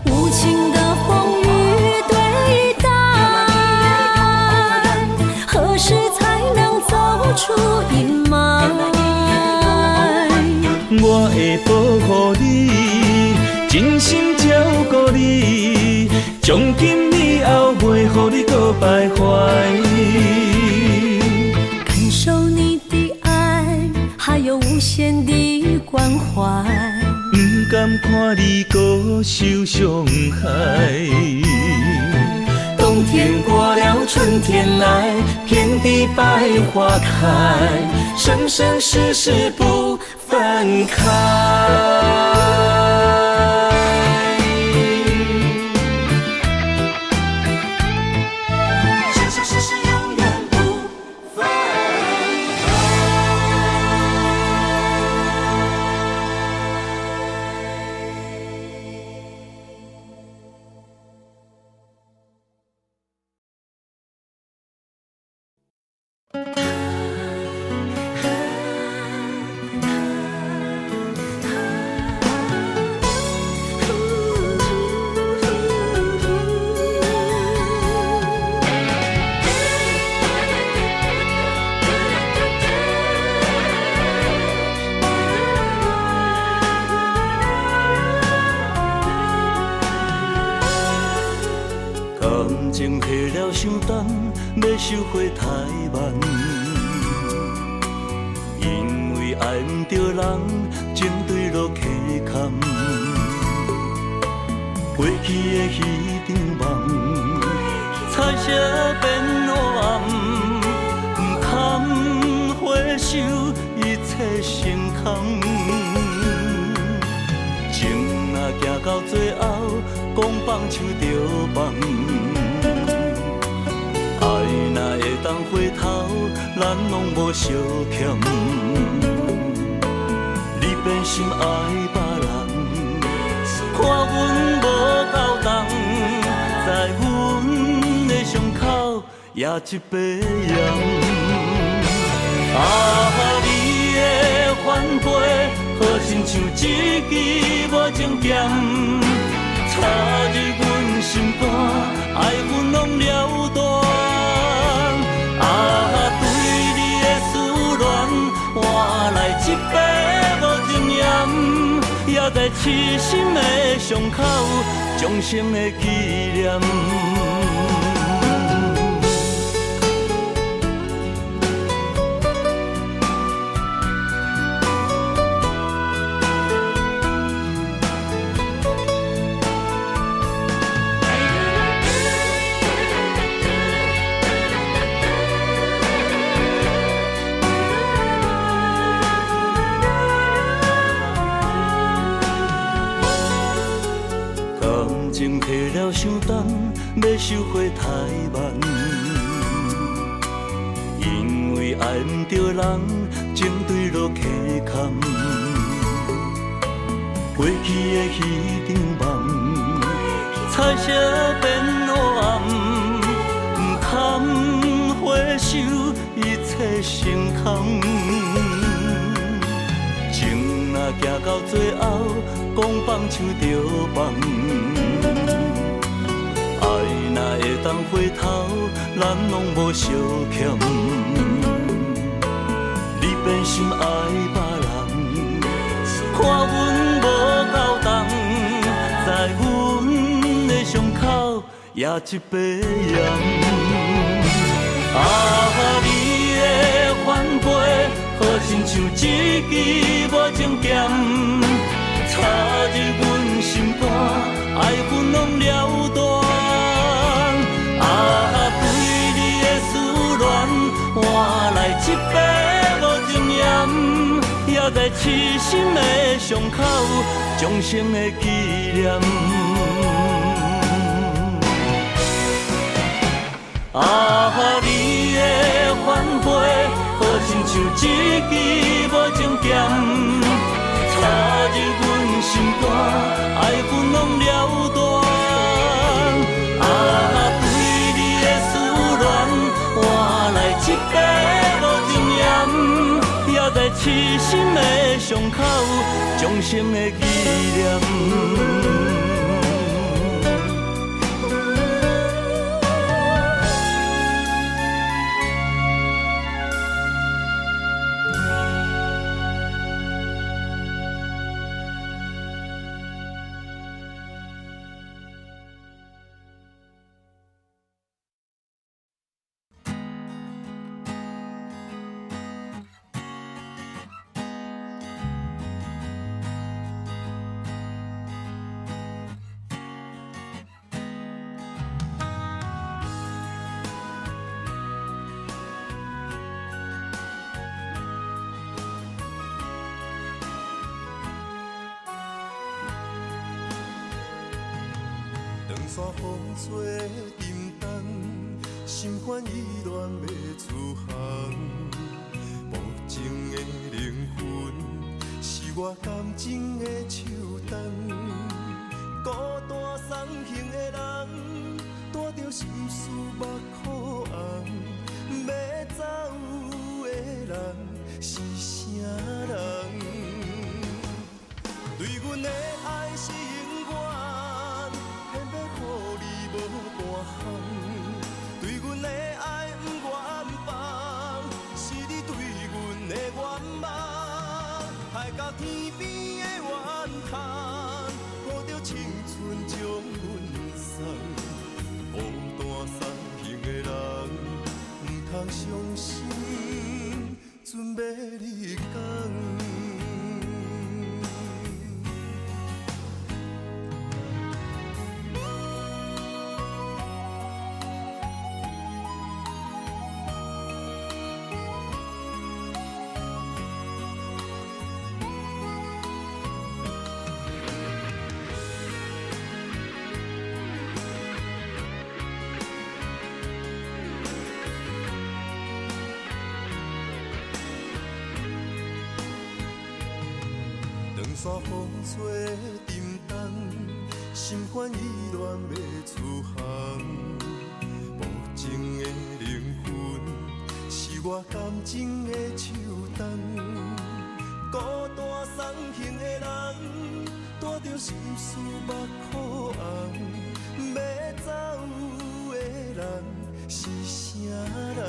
无情的风雨对待，何时才能走出阴霾？我会保护你，真心照顾你，从今以后袂予你搁徘徊。感受你的爱，还有无限的关怀。不甘看你搁受伤害。冬天过了，春天来，遍地百花开，生生世世不分开。感情下了伤重，要收回太慢。因为爱不着人，情对落溪坎。过去的彼场梦，彩色变黑暗，不堪回首，一切成空。情若行到最后，讲放手就放。爱若会当回头，咱拢无相欠。你变心爱别人，看阮无够重，在阮的伤口也一把盐。你的反背，好亲像一支无情剑，插入阮心肝，爱阮拢了断。对你的思恋，换来一杯无情盐，也在痴心的伤口，终生的纪念。伤重，要收回太慢。因为爱不着人，情对落溪坎。过去的迄场梦，彩色变黑暗，不堪回首，一切成空。情若行到最后，讲放手就放。爱若会当回头，咱拢无相欠。你变心爱别人，看阮无够重，在阮的伤口也一百样。啊，你的反背，好亲像一支无情剑，插入阮心肝，爱阮拢了断。啊，对你的思恋，换来一杯无情盐，也在痴心的伤口，终生的纪念。啊，你的反背，好亲像一支无情剑，插入阮心肝，爱阮拢了断。啊，对你的思恋，换来一杯无情盐，也在痴心的伤口，终生的纪念。山风吹沉重，心烦意乱要出航。无情的灵魂，是我感情的手重。孤单送行的人，带着心事目苦红。要走的人是啥人？对阮的爱是永远。偏要予你无半项，对阮的爱不愿放，是你对阮的愿望。海到天边的怨叹，抱着青春将阮送。孤单送行的人，不通伤心，准要你讲。山风吹沉重，心烦意乱要出航。无情的灵魂，是我感情的手重。孤单送行的人，带着心事目苦红。要走的人是啥人？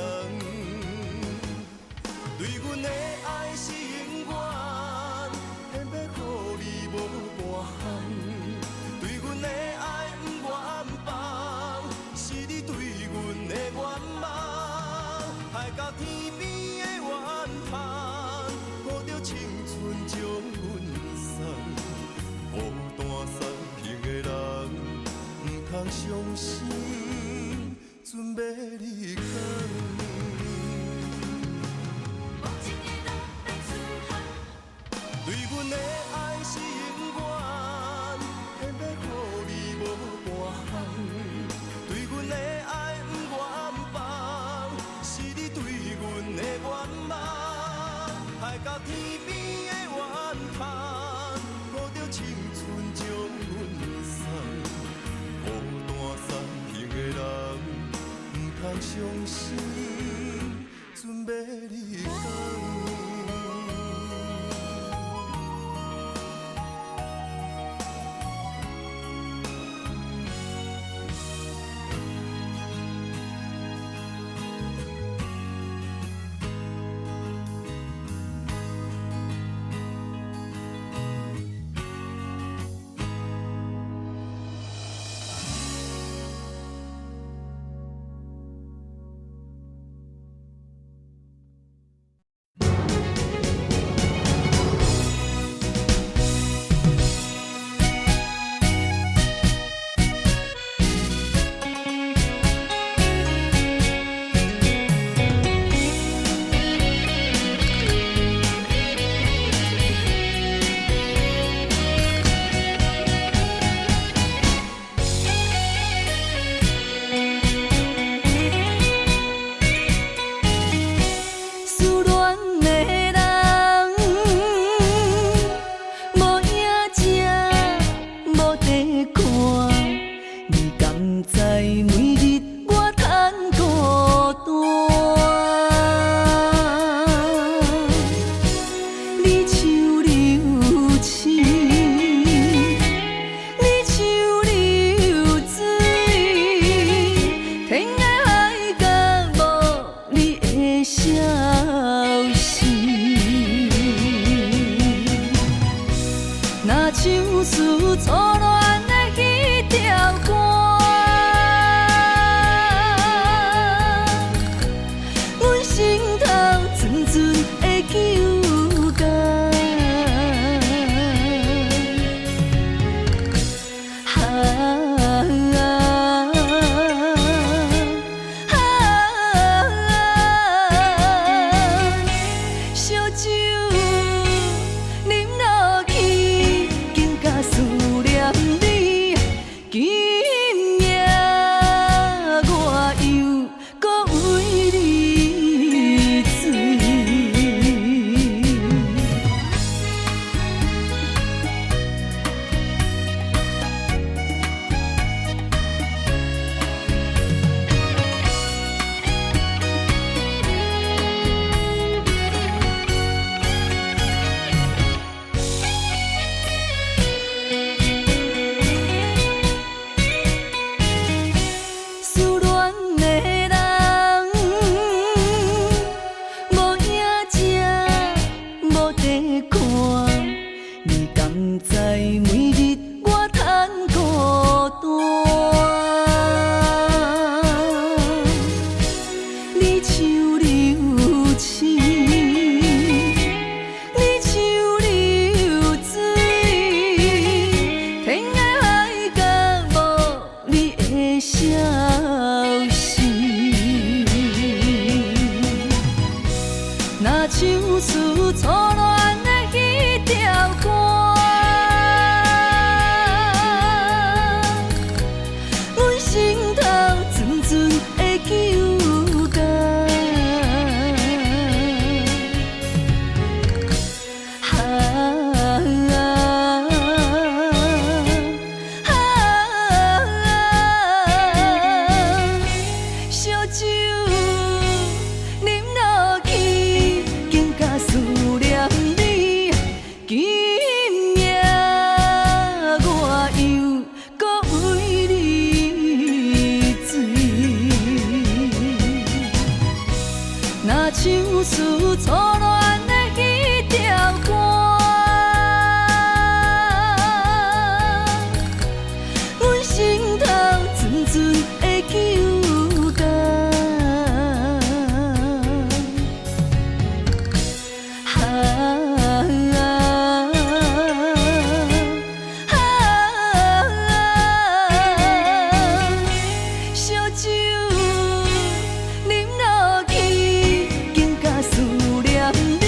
对阮的爱是永远。偏要予你无半项，对阮的爱不愿放，是你对阮的愿望。海到天边的怨叹，抱着青春将阮送。孤单送行的人，不通伤心，准伤心，准备你讲。酒饮落去，更加思念你。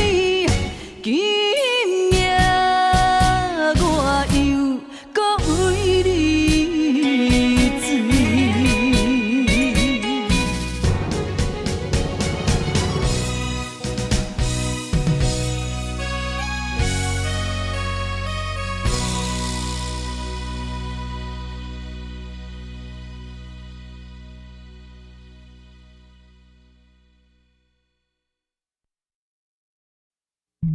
是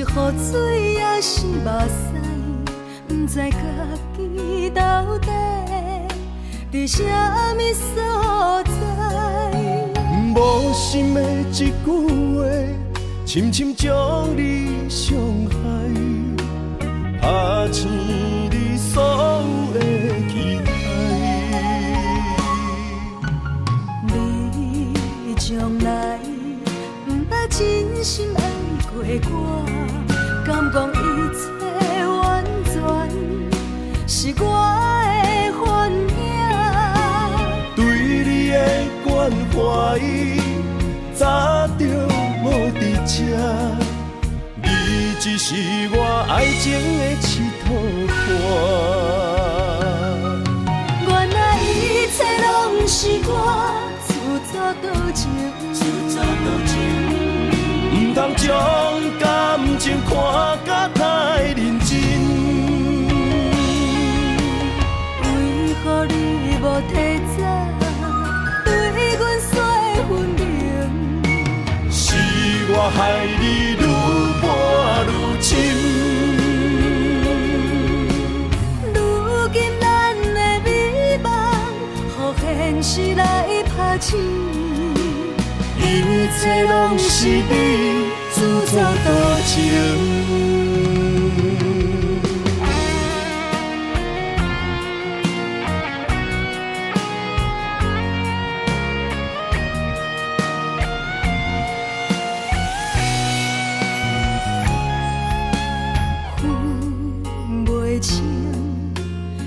雨水也是目屎，不知家己到底伫什么所在。无心的一句话，深深将你伤害，拍醒你所有的期待。你从来不捌真心爱过我，敢讲一切完全是我的幻影？对你的关怀，早就无伫这，你只是我爱情的佚佗伴。原来一切拢是我自作多情，不通将感情看甲太认真。为何你无提早对阮说分明？是我害你愈伴愈深。如今咱的美梦，予现实来拍醒。一切拢是你自作多情。分袂清，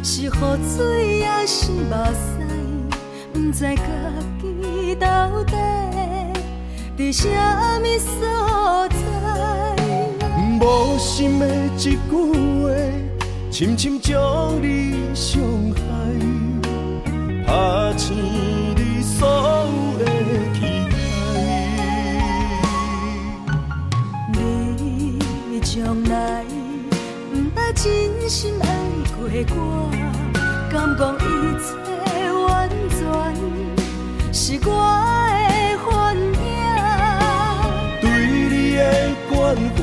是雨水也是目屎，不知家己到底伫什么所在。无心的一句话，深深将你伤害，拍醒你所有的期待。你从来不捌真心爱过我，敢讲一切完全是我的幻影？对你的关怀，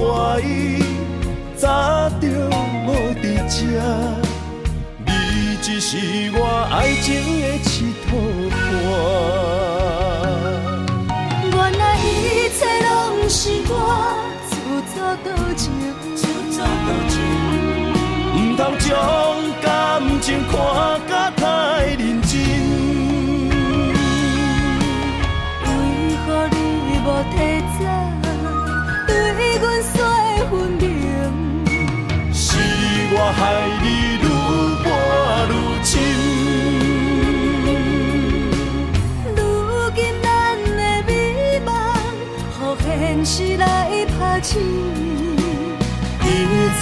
早就无伫这，你只是我爱情的佚佗伴。原来一切拢是我自作多情，不通将感情看甲太认真。为何你无提早对阮说分明？是我害你愈伴愈深。如今咱的美梦，予现实来拍醒。一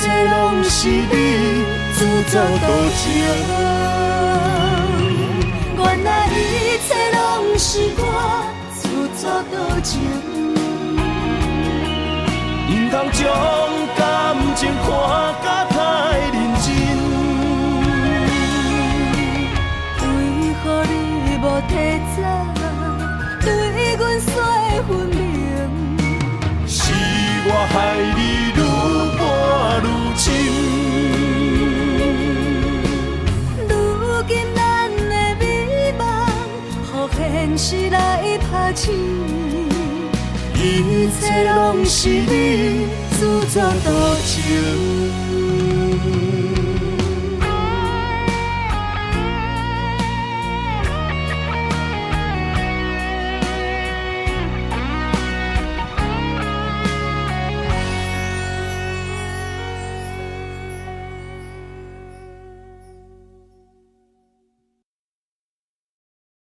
切拢是你自作多情。原来一切拢是我自作多情。不通将感情看甲太认真。为何你无提早对阮说分明？是我害你愈伴愈深。如今咱的美梦，予现实来拍醒。一切拢是你自作多情。